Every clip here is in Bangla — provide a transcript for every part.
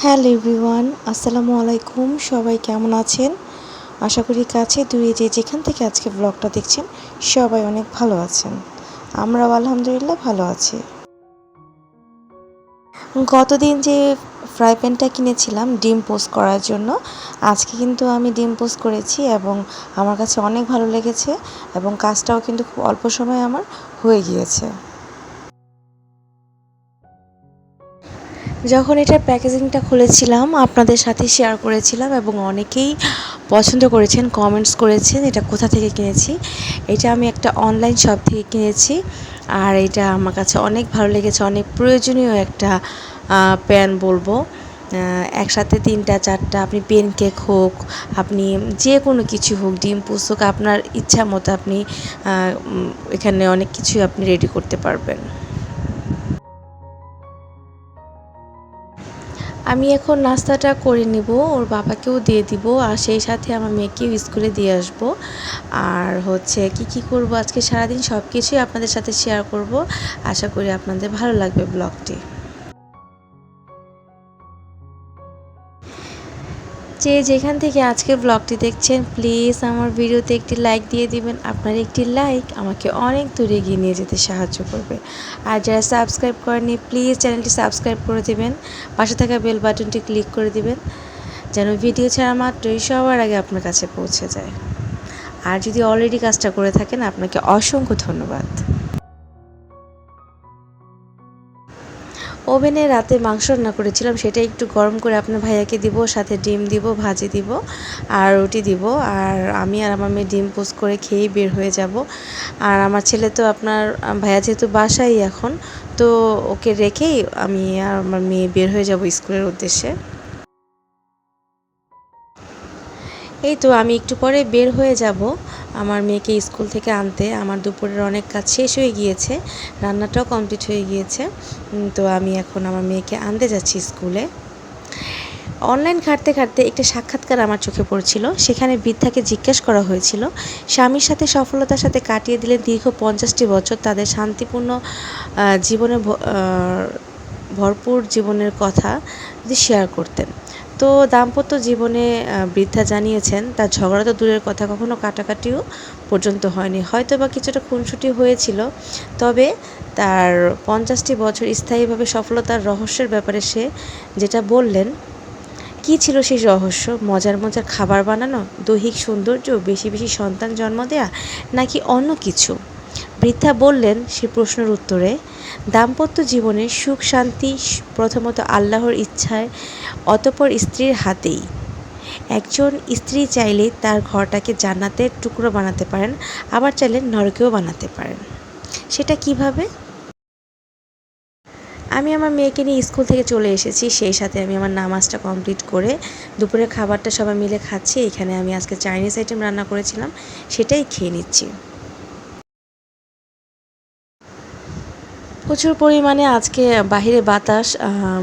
হ্যালো এভরিওয়ান, আসসালামু আলাইকুম। সবাই কেমন আছেন? আশা করি কাছে দূরে যে যেখান থেকে আজকে ব্লগটা দেখছেন সবাই অনেক ভালো আছেন। আমরাও আলহামদুলিল্লাহ ভালো আছি। গতদিন যে ফ্রাই প্যানটা কিনেছিলাম ডিম পোস্ট করার জন্য, আজকে কিন্তু আমি ডিম পোস্ট করেছি এবং আমার কাছে অনেক ভালো লেগেছে এবং কাজটাও কিন্তু খুব অল্প সময়ে আমার হয়ে গিয়েছে। যখন এটার প্যাকেজিংটা খুলেছিলাম আপনাদের সাথে শেয়ার করেছিলাম এবং অনেকেই পছন্দ করেছেন, কমেন্টস করেছেন এটা কোথা থেকে কিনেছি। এটা আমি একটা অনলাইন শপ থেকে কিনেছি আর এটা আমার কাছে অনেক ভালো লেগেছে, অনেক প্রয়োজনীয় একটা প্যান বলবো। একসাথে 3টা 4টা আপনি পেন কেক হোক, আপনি যে কোনো কিছু হোক, ডিম পোস্ট হোক, আপনার ইচ্ছা মতো আপনি এখানে অনেক কিছুই আপনি রেডি করতে পারবেন। আমি এখন নাস্তাটা করে নিব, ওর বাবাকেও দিয়ে দিব আর সেই সাথে আমার মেয়েকেও স্কুলে দিয়ে আসব। আর হচ্ছে কি করব আজকে সারাদিন সব কিছুই আপনাদের সাথে শেয়ার করব। আশা করি আপনাদের ভালো লাগবে ব্লগটি। যে যেখান থেকে আজকের ব্লগটি দেখছেন প্লিজ আমার ভিডিওতে একটি লাইক দিয়ে দিবেন। আপনার একটি লাইক আমাকে অনেক দূরে এগিয়ে নিয়ে যেতে সাহায্য করবে। আর যারা সাবস্ক্রাইব করেনি প্লিজ চ্যানেলটি সাবস্ক্রাইব করে দেবেন, পাশে থাকা বেল বাটনটি ক্লিক করে দিবেন যেন ভিডিও ছাড়া মাত্রই সবার আগে আপনার কাছে পৌঁছে যায়। আর যদি অলরেডি কাজটা করে থাকেন আপনাকে অসংখ্য ধন্যবাদ। ওভেনে রাতে মাংস রান্না করেছিলাম, সেটা একটু গরম করে আপনার ভাইয়াকে দিব, সাথে ডিম দিব, ভাজি দিব আর রুটি দিব। আর আমি আর আমার মেয়ে ডিম পোস্ট করে খেয়েই বের হয়ে যাব। আর আমার ছেলে তো আপনার ভাইয়া যেহেতু বাসায় এখন, তো ওকে রেখেই আমি আর আমার মেয়ে বের হয়ে যাব স্কুলের উদ্দেশ্যে। এই তো আমি একটু পরে বের হয়ে যাব আমার মেয়েকে স্কুল থেকে আনতে। আমার দুপুরের অনেক কাজ শেষ হয়ে গিয়েছে, রান্নাটাও কমপ্লিট হয়ে গিয়েছে। তো আমি এখন আমার মেয়েকে আনতে যাচ্ছি স্কুলে। অনলাইন ঘাঁটতে ঘাঁটতে একটা সাক্ষাৎকার আমার চোখে পড়ছিল। সেখানে বৃদ্ধাকে জিজ্ঞেস করা হয়েছিল স্বামীর সাথে সফলতার সাথে কাটিয়ে দিলে দীর্ঘ 50টি বছর তাদের শান্তিপূর্ণ জীবনে ভরপুর জীবনের কথা যদি শেয়ার করতেন। তো দাম্পত্য জীবনে বৃদ্ধা জানিয়েছেন তার ঝগড়া তো দূরের কথা, কখনো কাটাকাটিও পর্যন্ত হয়নি, হয়তো বা কিছুটা খুনসুটি হয়েছিল। তবে তার 50টি বছর স্থায়ীভাবে সফলতার রহস্যের ব্যাপারে সে যেটা বললেন, কী ছিল সেই রহস্য? মজার মজার খাবার বানানো, দৈহিক সৌন্দর্য, বেশি বেশি সন্তান জন্ম দেয়া, নাকি অন্য কিছু? বৃদ্ধা বললেন সে প্রশ্নের উত্তরে, দাম্পত্য জীবনের সুখ শান্তি প্রথমত আল্লাহর ইচ্ছায়, অতঃপর স্ত্রীর হাতেই। একজন স্ত্রী চাইলে তার ঘরটাকে জান্নাতের টুকরো বানাতে পারেন, আবার চাইলে নরকেও বানাতে পারেন। সেটা কিভাবে? আমি আমার মেয়েকে নিয়ে স্কুল থেকে চলে এসেছি, সেই সাথে আমি আমার নামাজটা কমপ্লিট করে দুপুরের খাবারটা সবাই মিলে খাচ্ছি। এখানে আমি আজকে চাইনিজ আইটেম রান্না করেছিলাম, সেটাই খেয়ে নিচ্ছি। প্রচুর পরিমাণে আজকে বাহিরে বাতাস,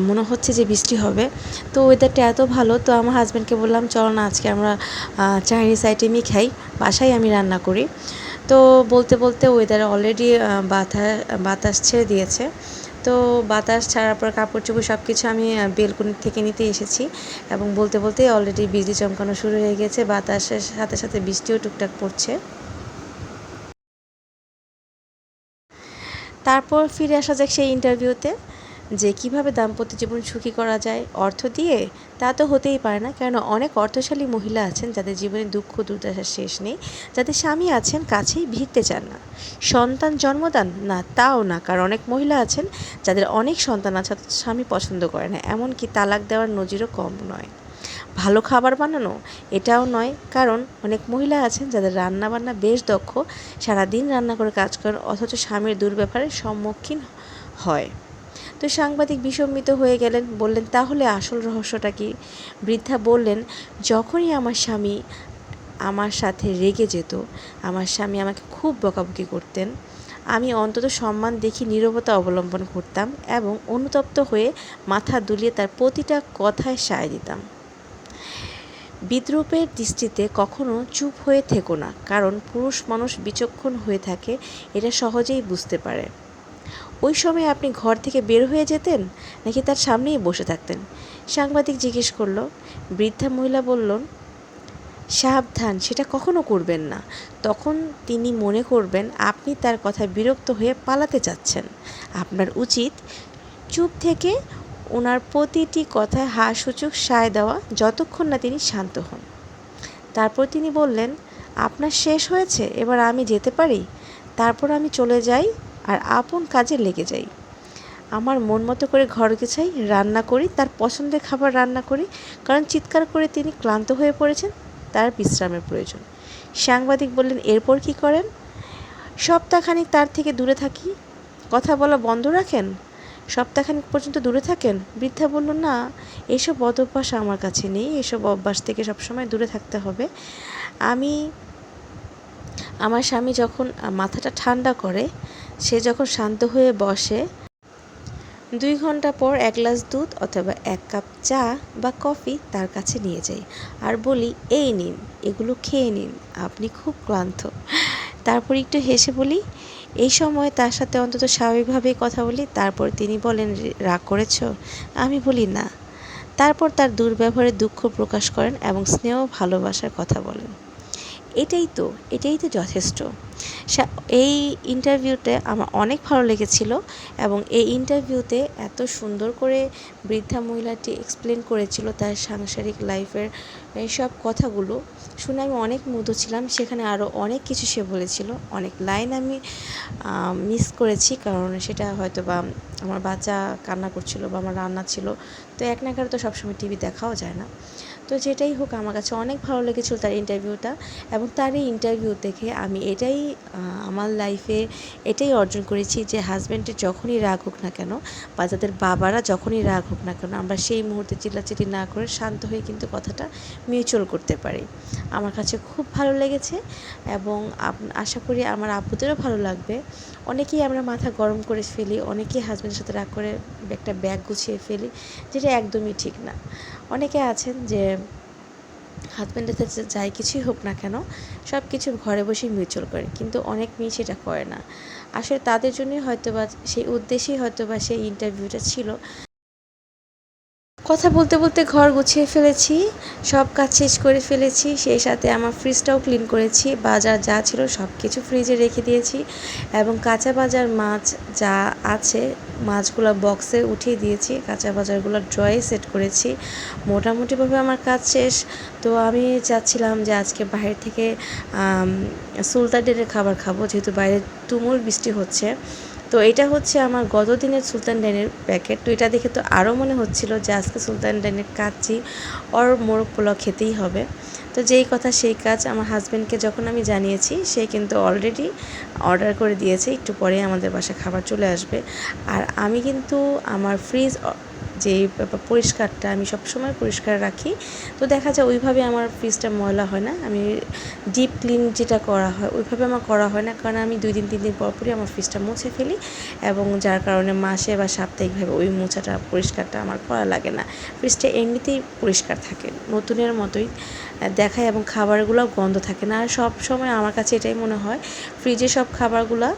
মনে হচ্ছে যে বৃষ্টি হবে। তো ওয়েদারটা এত ভালো, তো আমার হাজব্যান্ডকে বললাম চলো না আজকে আমরা চাইনিজ আইটেমই খাই, বাসায় আমি রান্না করি। তো বলতে বলতে ওয়েদারে অলরেডি বাতাস ছেড়ে দিয়েছে। তো বাতাস ছাড়ার পর কাপড় চোপড় সব কিছু আমি বেলকনি থেকে নিতে এসেছি এবং বলতে বলতেই অলরেডি বিজলি চমকানো শুরু হয়ে গেছে, বাতাসের সাথে সাথে বৃষ্টিও টুকটাক পড়ছে। তারপর ফিরে আসা যাক সেই ইন্টারভিউতে, যে কিভাবে দাম্পত্য জীবন সুখী করা যায় অর্থ দিয়ে। তা তো হতেই পারে না, কেন অনেক অর্থশালী মহিলা আছেন যাদের জীবনে দুঃখ দুর্দশার শেষ নেই, যাদের স্বামী আছেন কাছেই ভিড়তে চান না। সন্তান জন্মদান না, তাও না, কারণ অনেক মহিলা আছেন যাদের অনেক সন্তান আছে স্বামী পছন্দ করে না, এমনকি তালাক দেওয়ার নজিরও কম নয়। ভালো খাবার বানানো, এটাও নয়, কারণ অনেক মহিলা আছেন যাদের রান্নাবান্না বেশ দক্ষ, সারাদিন রান্না করে কাজ করেন অথচ স্বামীর দুর্ব্যবহারের সম্মুখীন হয়। তো সাংবাদিক বিস্মিত হয়ে গেলেন, বললেন তাহলে আসল রহস্যটা কি? বৃদ্ধা বললেন, যখনই আমার স্বামী আমার সাথে রেগে যেত, আমার স্বামী আমাকে খুব বকাবকি করতেন, আমি অন্তত সম্মান দেখি নীরবতা অবলম্বন করতাম এবং অনুতপ্ত হয়ে মাথা দুলিয়ে তার প্রতিটা কথায় সায় দিতাম। বিদ্রূপের দৃষ্টিতে কখনো চুপ হয়ে থেকো না, কারণ পুরুষ মানুষ বিচক্ষণ হয়ে থাকে, এটা সহজেই বুঝতে পারে। ওই সময় আপনি ঘর থেকে বের হয়ে যেতেন নাকি তার সামনেই বসে থাকতেন, সাংবাদিক জিজ্ঞেস করলো। বৃদ্ধা মহিলা বললেন, সাবধান, সেটা কখনো করবেন না। তখন তিনি মনে করবেন আপনি তার কথায় বিরক্ত হয়ে পালাতে চাচ্ছেন। আপনার উচিত চুপ থেকে ওনার প্রতিটি কথায় হাসূচক সায় দেওয়া যতক্ষণ না তিনি শান্ত হন। তারপর তিনি বললেন, আপনার শেষ হয়েছে, এবার আমি যেতে পারি? তারপর আমি চলে যাই আর আপন কাজে লেগে যাই। আমার মন মতো করে ঘর গোছাই, রান্না করি, তার পছন্দের খাবার রান্না করি, কারণ চিৎকার করে তিনি ক্লান্ত হয়ে পড়েছেন, তার বিশ্রামের প্রয়োজন। সাংবাদিক বললেন, এরপর কি করেন? সপ্তাহখানিক তার থেকে দূরে থাকি। কথা বলা বন্ধ রাখেন? সপ্তাহখানিক পর্যন্ত দূরে থাকেন? বৃদ্ধা বলল, না, এসব বদ অভ্যাস আমার কাছে নেই, এসব অভ্যাস থেকে সবসময় দূরে থাকতে হবে। আমার স্বামী যখন মাথাটা ঠান্ডা করে, সে যখন শান্ত হয়ে বসে, 2 ঘন্টা পর 1 গ্লাস দুধ অথবা 1 কাপ চা বা কফি তার কাছে নিয়ে যাই আর বলি, এই নিন, এগুলো খেয়ে নিন, আপনি খুব ক্লান্ত। তারপর একটু হেসে বলি, এই সময় তার সাথে অন্তত স্বাভাবিকভাবেই কথা বলি। তারপর তিনি বলেন, রাগ করেছ? আমি বলি, না। তারপর তার দুর্ব্যবহারে দুঃখ প্রকাশ করেন এবং স্নেহ ভালোবাসার কথা বলেন। এটাই তো যথেষ্ট। এই ইন্টারভিউতে আমার অনেক ভালো লেগেছিল এবং এই ইন্টারভিউতে এত সুন্দর করে বৃদ্ধা মহিলাটি এক্সপ্লেন করেছিল তার সাংসারিক লাইফের এইসব কথাগুলো শুনে আমি অনেক মুগ্ধ ছিলাম। সেখানে আরও অনেক কিছু সে বলেছিল, অনেক লাইন আমি মিস করেছি, কারণ সেটা হয়তো বা আমার বাচ্চা কান্না করছিল বা আমার রান্না ছিল, তো এক নাগারে তো সবসময় টিভি দেখাও যায় না। তো যেটাই হোক, আমার কাছে অনেক ভালো লেগেছিল তার ইন্টারভিউটা, এবং তার এই ইন্টারভিউ দেখে আমি আমার লাইফে এটাই অর্জন করেছি যে হাজব্যান্ডের যখনই রাগ হোক না কেন বা তাদের বাবারা যখনই রাগ হোক না কেন, আমরা সেই মুহূর্তে চিল্লাচিল্লি না করে শান্ত হয়ে কিন্তু কথাটা মিউচুয়াল করতে পারি। আমার কাছে খুব ভালো লেগেছে এবং আশা করি আমার আপুদেরও ভালো লাগবে। অনেকেই আমরা মাথা গরম করে ফেলি, অনেকেই হাজব্যান্ডের সাথে রাগ করে একটা ব্যাগ গুছিয়ে ফেলি, যেটা একদমই ঠিক না। অনেকে আছেন যে হাজব্যান্ডের সাথে যাই কিছুই হোক না কেন সব কিছু ঘরে বসেই মিউচুয়াল করে, কিন্তু অনেক মেয়ে সেটা করে না। আসলে তাদের জন্যই হয়তোবা, সেই উদ্দেশ্যেই হয়তোবা সেই ইন্টারভিউটা ছিল। কথা বলতে বলতে ঘর গুছিয়ে ফেলেছি, সব কাজ শেষ করে ফেলেছি, সেই সাথে আমার ফ্রিজটাও ক্লিন করেছি, বাজার যা ছিল সব কিছু ফ্রিজে রেখে দিয়েছি এবং কাঁচা বাজার মাছ যা আছে মাছগুলো বক্সে উঠিয়ে দিয়েছি, কাঁচা বাজারগুলো ড্রয়ে সেট করেছি। মোটামুটিভাবে আমার কাজ শেষ। তো আমি চাচ্ছিলাম যে আজকে বাইরে থেকে সুলতান ডাইনের খাবার খাবো, যেহেতু বাইরে তুমুল বৃষ্টি হচ্ছে। তো এটা হচ্ছে আমার গত দিনের সুলতান ডাইনের প্যাকেট। তো এটা দেখে তো আরও মনে হচ্ছিল যে আজকে সুলতান ডাইনের কাচ্চি ওর মোরগ পোলাও খেতেই হবে। তো যেই কথা সেই কাজ, আমার হাজব্যান্ডকে যখন আমি জানিয়েছি, সে কিন্তু অলরেডি অর্ডার করে দিয়েছে, একটু পরে আমাদের বাসায় খাবার চলে আসবে। আর আমি কিন্তু আমার ফ্রিজ যে পরিষ্কারটা আমি সবসময় পরিষ্কার রাখি, তো দেখা যায় ওইভাবে আমার ফ্রিজটা ময়লা হয় না। আমি ডিপ ক্লিন যেটা করা হয় ওইভাবে আমার করা হয় না, কারণ আমি 2 দিন 3 দিন পর পরই আমার ফ্রিজটা মুছে ফেলি, এবং যার কারণে মাসে বা সাপ্তাহিকভাবে ওই মোছাটা পরিষ্কারটা আমার করা লাগে না। ফ্রিজটা এমনিতেই পরিষ্কার থাকে, নতুনের মতোই দেখায়, এবং খাবারগুলো গন্ধ থাকে না। আর সব সময় আমার কাছে এটাই মনে হয়, ফ্রিজে সব খাবারগুলো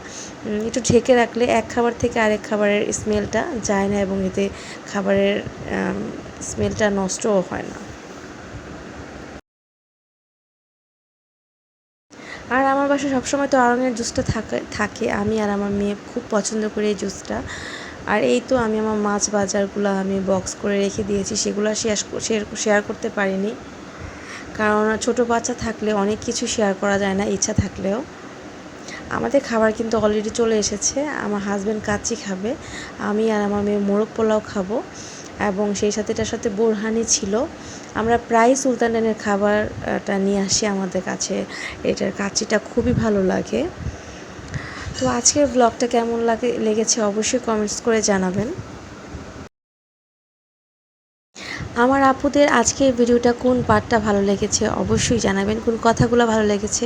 একটু ঢেকে রাখলে এক খাবার থেকে আরেক খাবারের স্মেলটা যায় না, এবং এতে খাবারের স্মেলটা নষ্টও হয় না। আর আমার বাসায় সবসময় তো আড়ঙের জুসটা থাকে, আমি আর আমার মেয়ে খুব পছন্দ করি এই জুসটা। আর এই তো আমি আমার মাছ বাজারগুলো আমি বক্স করে রেখে দিয়েছি, সেগুলো শেয়ার করতে পারিনি, কারণ ছোটো বাচ্চা থাকলে অনেক কিছু শেয়ার করা যায় না ইচ্ছা থাকলেও। আমাদের খাবার কিন্তু অলরেডি চলে এসেছে। আমার হাজব্যান্ড কাচ্চি খাবে, আমি আর আমার মেয়ে মোরগ পোলাও খাবো, এবং সেই সাথে এটার সাথে বোরহানি ছিল। আমরা প্রায় সুলতান ডাইনের খাবারটা নিয়ে আসি আমাদের কাছে, এটার কাচ্চিটা খুবই ভালো লাগে। তো আজকের ব্লগটা কেমন লেগেছে অবশ্যই কমেন্টস করে জানাবেন। আমার আপুদের আজকের ভিডিওটা কোন পার্টটা ভালো লেগেছে অবশ্যই জানাবেন, কোন কথাগুলো ভালো লেগেছে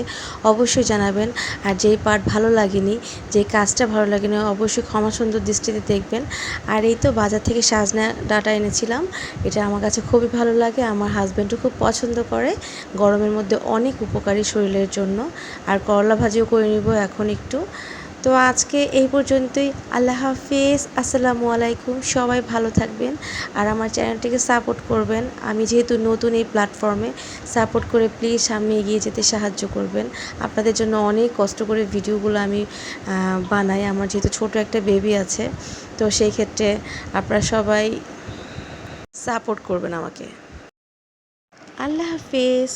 অবশ্যই জানাবেন। আর যেই পার্ট ভালো লাগেনি, যেই কাজটা ভালো লাগেনি, অবশ্যই ক্ষমা সুন্দর দৃষ্টিতে দেখবেন। আর এই তো বাজার থেকে সাজনা ডাঁটা এনেছিলাম, এটা আমার কাছে খুবই ভালো লাগে, আমার হাজব্যান্ডও খুব পছন্দ করে, গরমের মধ্যে অনেক উপকারী শরীরের জন্য। আর করলা ভাজিও করে নিব এখন একটু। তো আজকে এই পর্যন্তই। আল্লাহ হাফিজ, আসসালামু আলাইকুম। সবাই ভালো থাকবেন আর আমার চ্যানেলটিকে সাপোর্ট করবেন। আমি যেহেতু নতুন এই প্ল্যাটফর্মে, সাপোর্ট করে প্লিজ সামনে এগিয়ে যেতে সাহায্য করবেন। আপনাদের জন্য অনেক কষ্ট করে ভিডিওগুলো আমি বানাই, আমার যেহেতু ছোট একটা বেবি আছে, তো সেই ক্ষেত্রে আপনারা সবাই সাপোর্ট করবেন আমাকে। আল্লাহ হাফিজ।